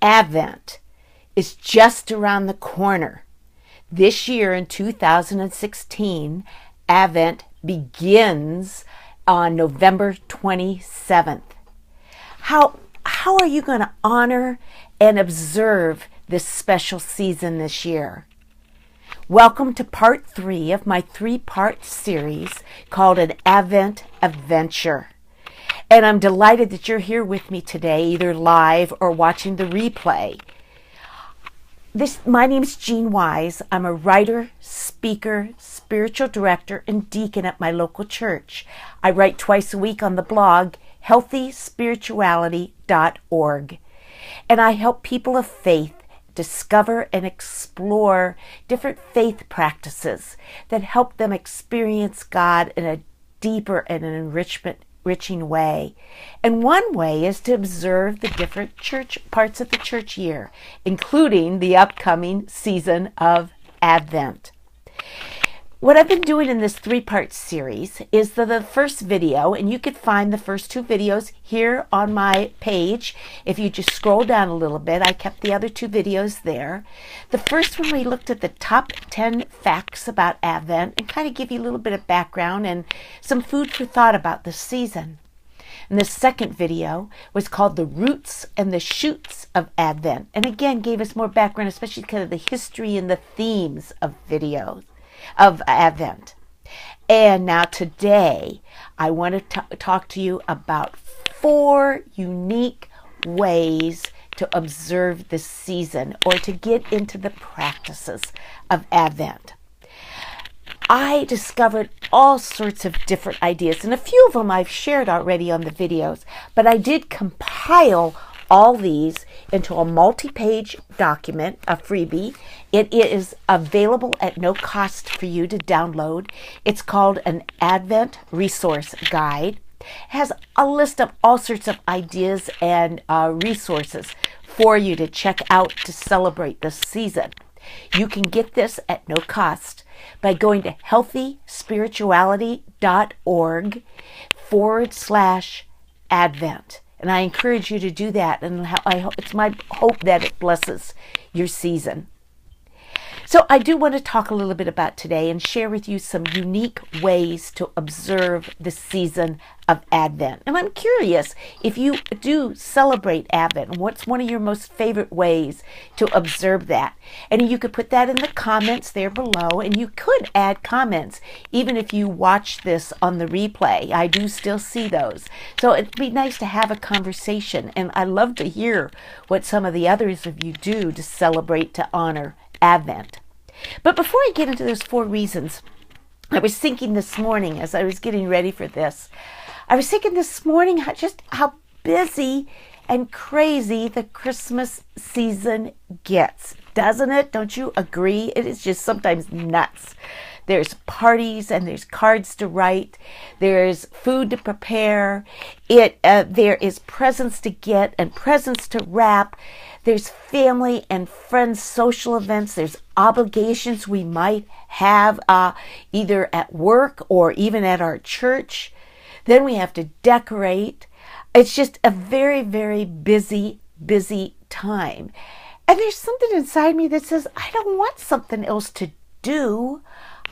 Advent is just around the corner. This year in 2016, Advent begins on November 27th. How are you going to honor and observe this special season this year? Welcome to part 3 of my 3-part series called An Advent Adventure. And I'm delighted that you're here with me today, either live or watching the replay. My name is Jean Wise. I'm a writer, speaker, spiritual director, and deacon at my local church. I write twice a week on the blog, healthyspirituality.org. And I help people of faith discover and explore different faith practices that help them experience God in a deeper and an enriching way. And one way is to observe the different parts of the church year, including the upcoming season of Advent. What I've been doing in this 3-part series is the first video, and you could find the first 2 videos here on my page. If you just scroll down a little bit, I kept the other 2 videos there. The first one, we looked at the top 10 facts about Advent and kind of give you a little bit of background and some food for thought about the season. And the second video was called The Roots and the Shoots of Advent, and again gave us more background, especially kind of the history and the themes of Advent. And now today I want to talk to you about 4 unique ways to observe the season or to get into the practices of Advent. I discovered all sorts of different ideas, and a few of them I've shared already on the videos, but I did compile all these into a multi-page document, a freebie. It is available at no cost for you to download. It's called an Advent Resource Guide. It has a list of all sorts of ideas and resources for you to check out to celebrate this season. You can get this at no cost by going to healthyspirituality.org/Advent. And I encourage you to do that, and it's my hope that it blesses your season. So I do want to talk a little bit about today and share with you some unique ways to observe the season of Advent. And I'm curious if you do celebrate Advent, what's one of your most favorite ways to observe that? And you could put that in the comments there below, and you could add comments even if you watch this on the replay. I do still see those. So it'd be nice to have a conversation, and I love to hear what some of the others of you do to celebrate, to honor Advent. But before I get into those 4 reasons, I was thinking this morning as I was getting ready for this, how busy and crazy the Christmas season gets. Doesn't it? Don't you agree? It is just sometimes nuts. There's parties and there's cards to write. There's food to prepare. There is presents to get and presents to wrap. There's family and friends social events. There's obligations we might have either at work or even at our church. Then we have to decorate. It's just a very, very busy time. And there's something inside me that says, I don't want something else to do.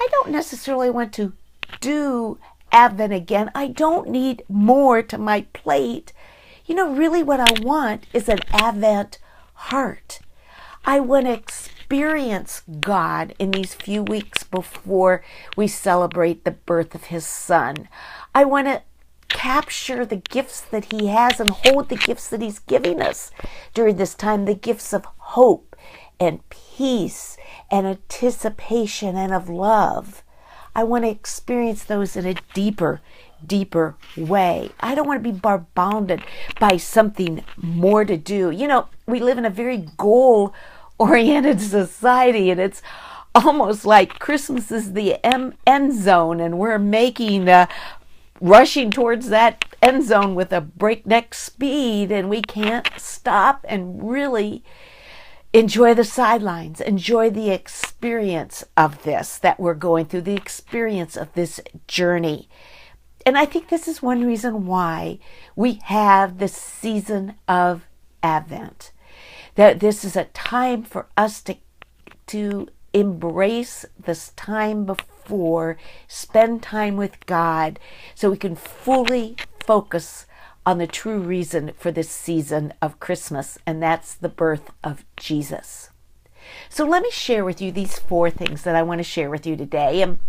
I don't necessarily want to do Advent again. I don't need more to my plate. You know, really what I want is an Advent heart. I want to experience God in these few weeks before we celebrate the birth of His Son. I want to capture the gifts that He has and hold the gifts that He's giving us during this time, the gifts of hope and peace and anticipation and of love. I want to experience those in a deeper way. I don't want to be bounded by something more to do. You know, we live in a very goal-oriented society, and it's almost like Christmas is the end zone, and we're rushing towards that end zone with a breakneck speed, and we can't stop and really enjoy the sidelines, enjoy the experience of this that we're going through, the experience of this journey. And I think this is one reason why we have the season of Advent. that this is a time for us to embrace this time before, spend time with God, so we can fully focus on the true reason for this season of Christmas, and that's the birth of Jesus. So let me share with you these 4 things that I want to share with you today. And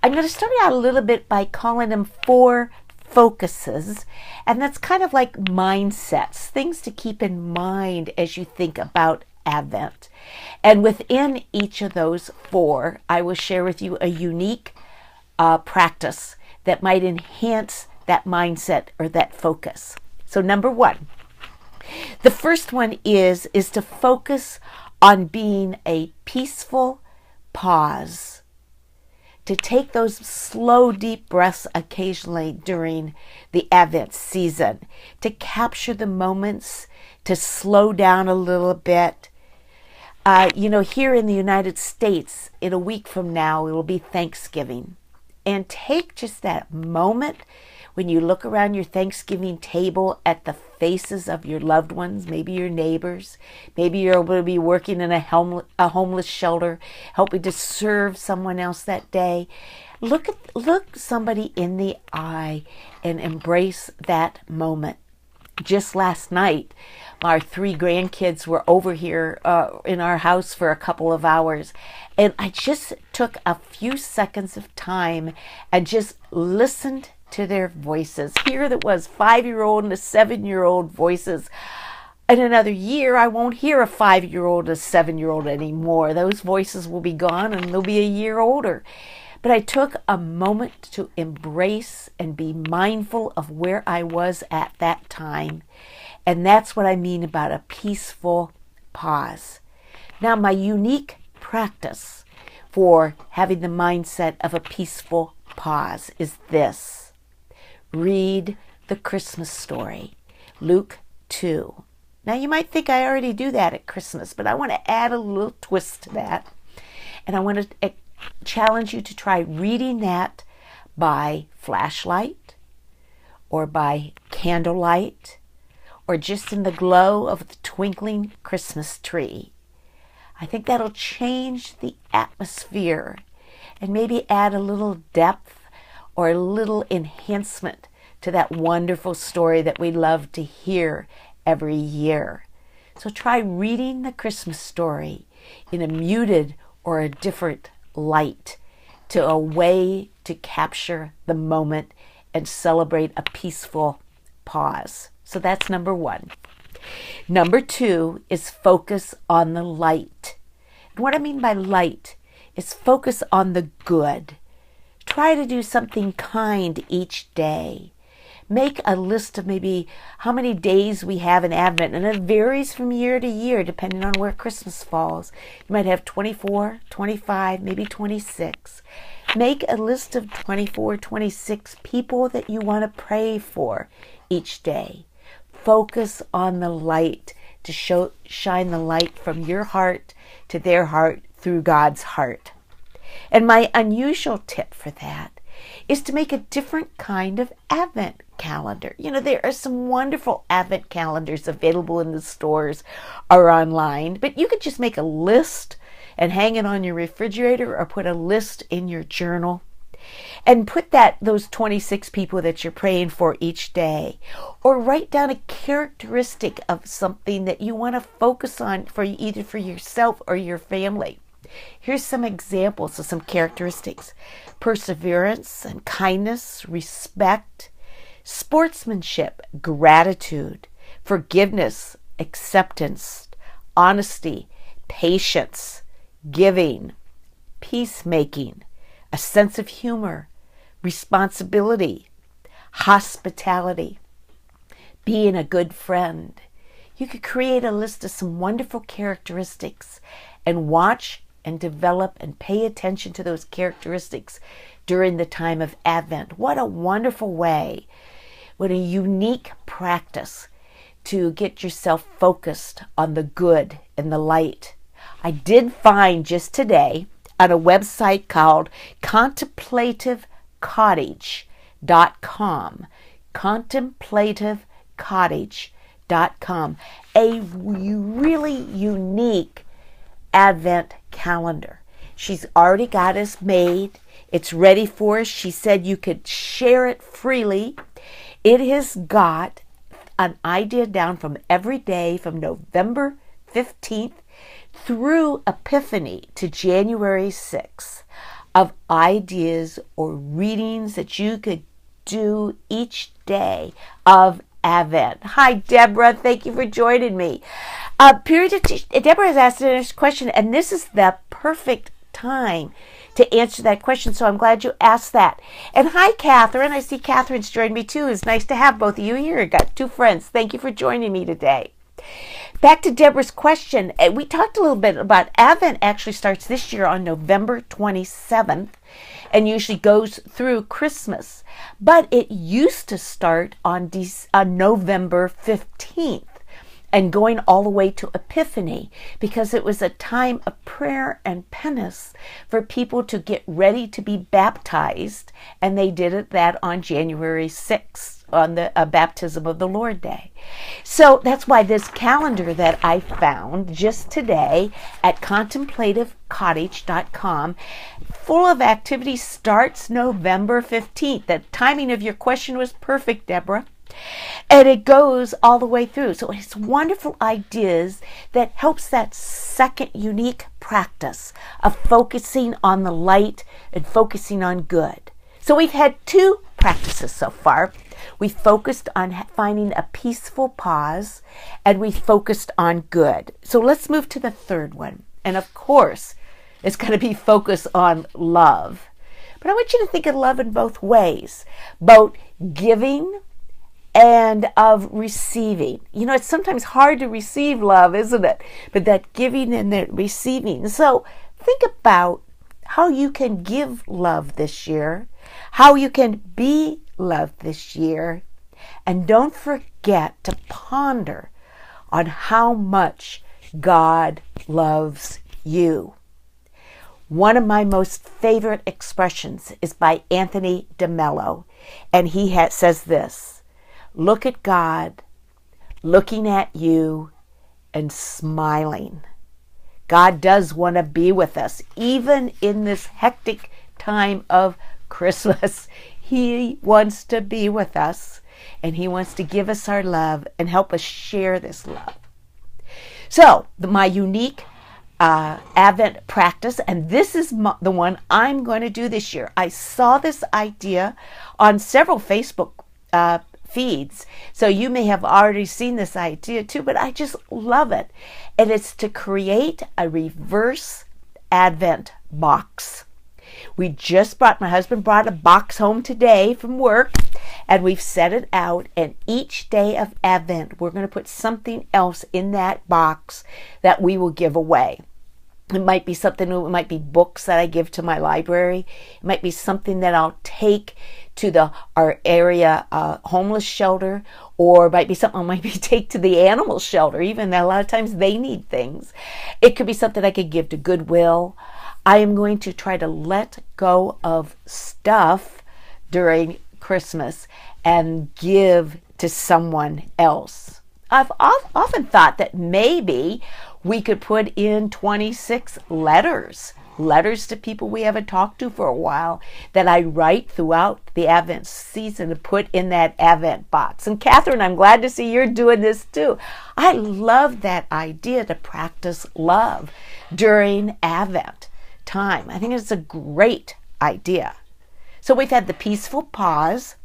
I'm going to start out a little bit by calling them 4 focuses, and that's kind of like mindsets, things to keep in mind as you think about Advent. And within each of those 4, I will share with you a unique practice that might enhance that mindset or that focus. So number 1, the first one is to focus on being a peaceful pause, to take those slow, deep breaths occasionally during the Advent season, to capture the moments, to slow down a little bit. Here in the United States, in a week from now, it will be Thanksgiving. And take just that moment when you look around your Thanksgiving table at the faces of your loved ones, maybe your neighbors, maybe you're able to be working in a homeless shelter, helping to serve someone else that day. Look somebody in the eye and embrace that moment. Just last night, our 3 grandkids were over here in our house for a couple of hours, and I just took a few seconds of time and just listened to their voices. Here that was 5-year-old and a 7-year-old voices. In another year, I won't hear a 5-year-old and a 7-year-old anymore. Those voices will be gone and they'll be a year older. But I took a moment to embrace and be mindful of where I was at that time. And that's what I mean about a peaceful pause. Now, my unique practice for having the mindset of a peaceful pause is this. Read the Christmas story, Luke 2. Now, you might think I already do that at Christmas, but I want to add a little twist to that. And I want to challenge you to try reading that by flashlight or by candlelight or just in the glow of the twinkling Christmas tree. I think that'll change the atmosphere and maybe add a little depth or a little enhancement to that wonderful story that we love to hear every year. So try reading the Christmas story in a muted or a different light, to a way to capture the moment and celebrate a peaceful pause. So that's number 1. Number 2 is focus on the light. And what I mean by light is focus on the good. Try to do something kind each day. Make a list of maybe how many days we have in Advent, and it varies from year to year depending on where Christmas falls. You might have 24, 25, maybe 26. Make a list of 24, 26 people that you want to pray for each day. Focus on the light to shine the light from your heart to their heart through God's heart. And my unusual tip for that is to make a different kind of Advent calendar. There are some wonderful Advent calendars available in the stores or online, but you could just make a list and hang it on your refrigerator or put a list in your journal and put those 26 people that you're praying for each day, or write down a characteristic of something that you want to focus on for either for yourself or your family. Here's some examples of some characteristics: perseverance and kindness, respect, sportsmanship, gratitude, forgiveness, acceptance, honesty, patience, giving, peacemaking, a sense of humor, responsibility, hospitality, being a good friend. You could create a list of some wonderful characteristics and watch and develop and pay attention to those characteristics during the time of Advent. What a wonderful way, what a unique practice to get yourself focused on the good and the light. I did find just today on a website called contemplativecottage.com, contemplativecottage.com, a really Advent calendar. She's already got us made. It's ready for us. She said you could share it freely. It has got an idea down from every day from November 15th through Epiphany to January 6th of ideas or readings that you could do each day of Advent. Hi, Deborah. Thank you for joining me. Deborah has asked the next question, and this is the perfect time to answer that question, so I'm glad you asked that. And hi, Catherine. I see Catherine's joined me too. It's nice to have both of you here. I got two friends. Thank you for joining me today. Back to Deborah's question. We talked a little bit about Advent actually starts this year on November 27th and usually goes through Christmas. But it used to start on November 15th and going all the way to Epiphany, because it was a time of prayer and penance for people to get ready to be baptized, and they did that on January 6th, on the Baptism of the Lord Day. So that's why this calendar that I found just today at contemplativecottage.com, full of activities, starts November 15th. The timing of your question was perfect, Deborah. And it goes all the way through. So it's wonderful ideas that helps that second unique practice of focusing on the light and focusing on good. So we've had two practices so far. We focused on finding a peaceful pause, and we focused on good. So let's move to the third one. And of course, it's going to be focus on love. But I want you to think of love in both ways, both giving and of receiving. You know, it's sometimes hard to receive love, isn't it? But that giving and that receiving. So think about how you can give love this year, how you can be loved this year, and don't forget to ponder on how much God loves you. One of my most favorite expressions is by Anthony DeMello, and he says this: look at God, looking at you, and smiling. God does want to be with us, even in this hectic time of Christmas. He wants to be with us, and He wants to give us our love and help us share this love. So, my unique Advent practice, and this is the one I'm going to do this year. I saw this idea on several Facebook feeds, so you may have already seen this idea too, but I just love it. And it's to create a reverse Advent box. My husband brought a box home today from work, and we've set it out, and each day of Advent we're going to put something else in that box that we will give away. It might be books that I give to my library. It might be something that I'll take to our area homeless shelter, or it might be something I might take to the animal shelter. Even a lot of times they need things. It could be something I could give to Goodwill. I am going to try to let go of stuff during Christmas and give to someone else. I've often thought that maybe we could put in 26 letters to people we haven't talked to for a while that I write throughout the Advent season to put in that Advent box. And Catherine, I'm glad to see you're doing this too. I love that idea to practice love during Advent time. I think it's a great idea. So we've had the peaceful pause,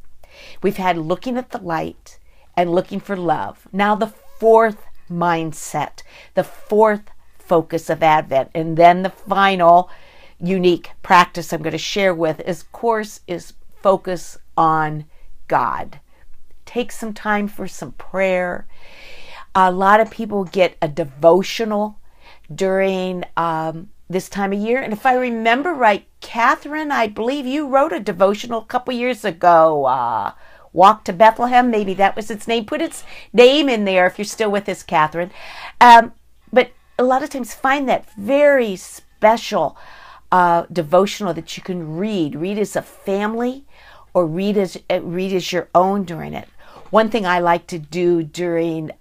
we've had looking at the light, and looking for love. Now the fourth mindset, the fourth focus of Advent, and then the final unique practice I'm going to share is focus on God. Take some time for some prayer. A lot of people get a devotional during this time of year, and if I remember right, Catherine, I believe you wrote a devotional a couple years ago. Walk to Bethlehem, maybe that was its name. Put its name in there if you're still with us, Catherine. But a lot of times find that very special devotional that you can read as a family, or read as your own during it. One thing I like to do during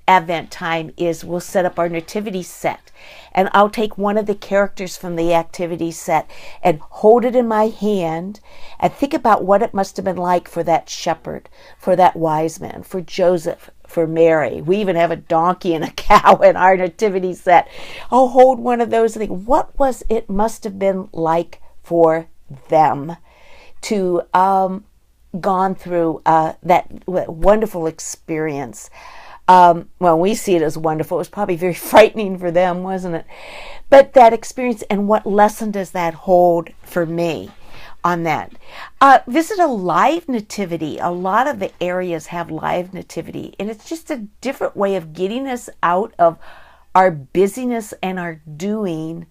Advent time is we'll set up our nativity set. And I'll take one of the characters from the activity set and hold it in my hand and think about what it must have been like for that shepherd, for that wise man, for Joseph, for Mary. We even have a donkey and a cow in our nativity set. I'll hold one of those and think, what was it must have been like for them to gone through that wonderful experience. Well, we see it as wonderful. It was probably very frightening for them, wasn't it? But that experience, and what lesson does that hold for me on that? Visit a live nativity. A lot of the areas have live nativity, and it's just a different way of getting us out of our busyness and our doing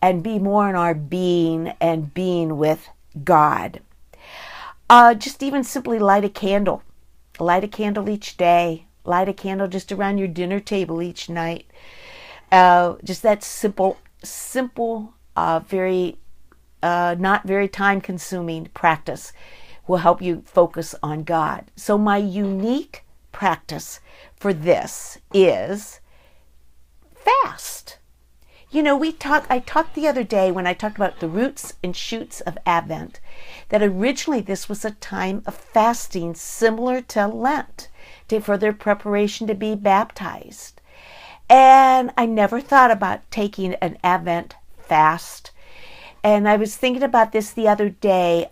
and be more in our being and being with God. Just even simply light a candle. Light a candle each day. Light a candle just around your dinner table each night. Just that simple, very not very time-consuming practice will help you focus on God. So my unique practice for this is fast. You know, I talked the other day when I talked about the roots and shoots of Advent, that originally this was a time of fasting similar to Lent, for their preparation to be baptized. And I never thought about taking an Advent fast. And I was thinking about this the other day.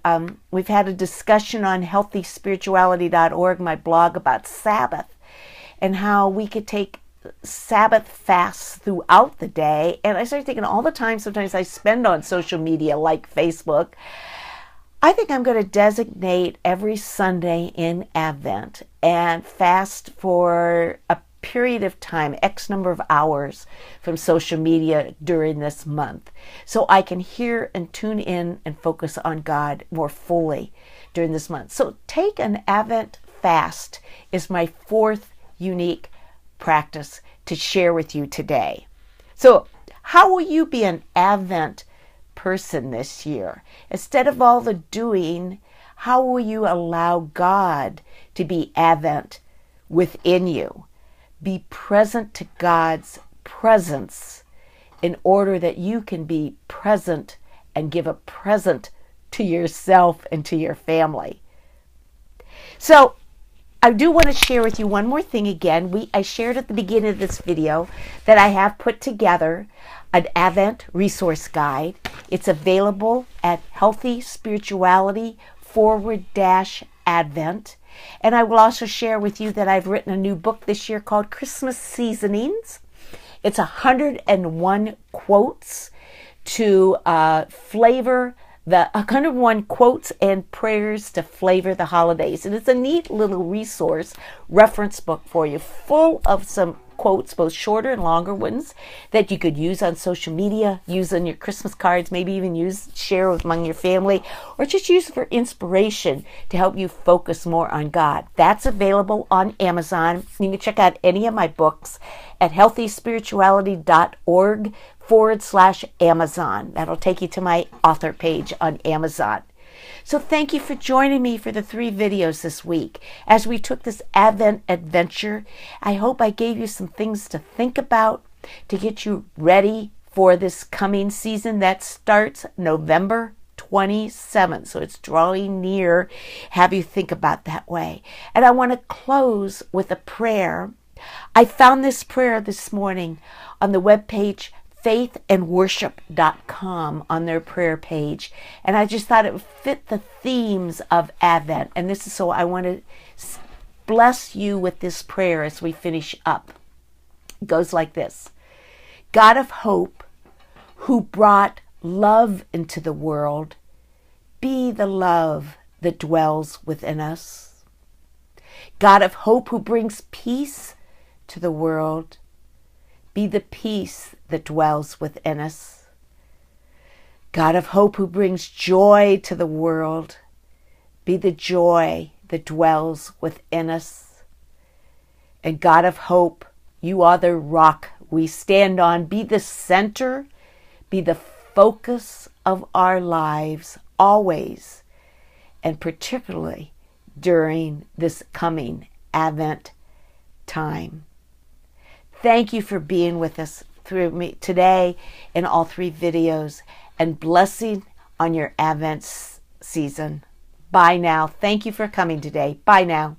We've had a discussion on healthyspirituality.org, my blog, about Sabbath, and how we could take Sabbath fasts throughout the day. And I started thinking all the time sometimes I spend on social media like Facebook. I think I'm going to designate every Sunday in Advent and fast for a period of time, X number of hours from social media during this month, so I can hear and tune in and focus on God more fully during this month. So take an Advent fast is my fourth unique practice to share with you today. So how will you be an Advent person this year? Instead of all the doing, how will you allow God to be Advent within you? Be present to God's presence in order that you can be present and give a present to yourself and to your family. So I do want to share with you one more thing again. I shared at the beginning of this video that I have put together an Advent resource guide. It's available at healthyspirituality/Advent. And I will also share with you that I've written a new book this year called Christmas Seasonings. It's 101 quotes to flavor the 101 quotes and prayers to flavor the holidays. And it's a neat little resource reference book for you, full of some quotes, both shorter and longer ones, that you could use on social media, use on your Christmas cards, maybe even share among your family, or just use for inspiration to help you focus more on God. That's available on Amazon. You can check out any of my books at healthyspirituality.org/Amazon. That'll take you to my author page on Amazon. So thank you for joining me for the 3 videos this week. As we took this Advent adventure, I hope I gave you some things to think about to get you ready for this coming season that starts November 27th. So it's drawing near. Have you think about that way. And I want to close with a prayer. I found this prayer this morning on the webpage faithandworship.com, on their prayer page, and I just thought it would fit the themes of Advent. And this is so I want to bless you with this prayer as we finish up. It goes like this: God of hope, who brought love into the world, be the love that dwells within us. God of hope, who brings peace to the world, be the peace that dwells within us. God of hope, who brings joy to the world, be the joy that dwells within us. And God of hope, you are the rock we stand on. Be the center, be the focus of our lives always, and particularly during this coming Advent time. Thank you for being with us through me today in all 3 videos, and blessing on your Advent season. Bye now. Thank you for coming today. Bye now.